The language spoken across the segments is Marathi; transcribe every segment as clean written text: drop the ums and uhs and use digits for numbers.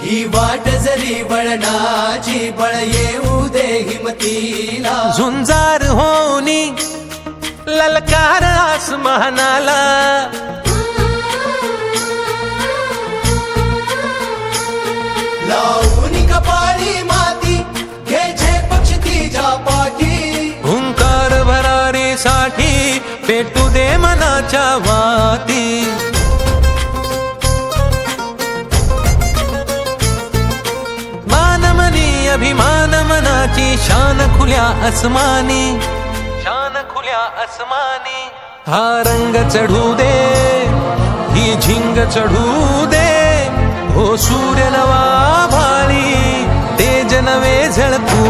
ही वाट जरी वळणाची बळ येऊ दे हिमतीला झुंजार होनी ललकार आसमानाला लावून कपाळी माती घे पक्ष तिच्या पाठी हुंकार भरारीसाठी पेटू दे मनाच्या वाती मानमनी अभिमान मनाची शान खुल्या आसमानी शान खुल्या आसमानी हा रंग चढू दे ही झिंग चढू दे हो सूर्य नवा भाळी तेज नवे झळकू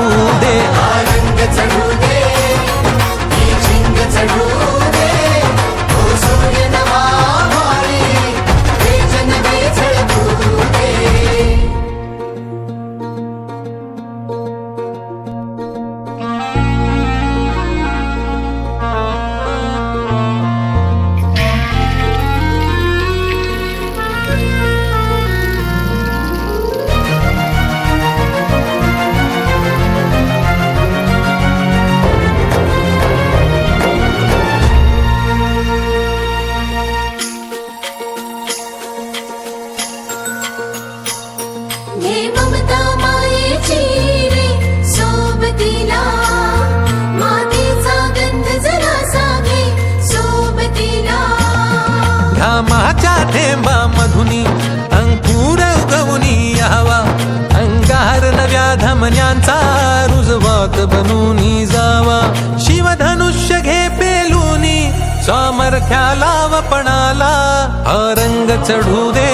दे हा रंग चढू दे ही झिंग चढू दे हो सूर्य नवा भाळी तेज नवे झळकू दे घे ममता मायेची रे सोबतीला मातीचा गंध जरासा घे सोबतीला घामाच्या थेंबा मधुनी अंकुर उगवूनी यावा अंगार नव्या धमन्यांचा रुजवात बनूनी जावा शिवधनुष्य घे पेलूनी सामर्थ्याला वपणाला हा रंग चढू दे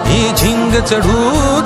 ही झिंग चढू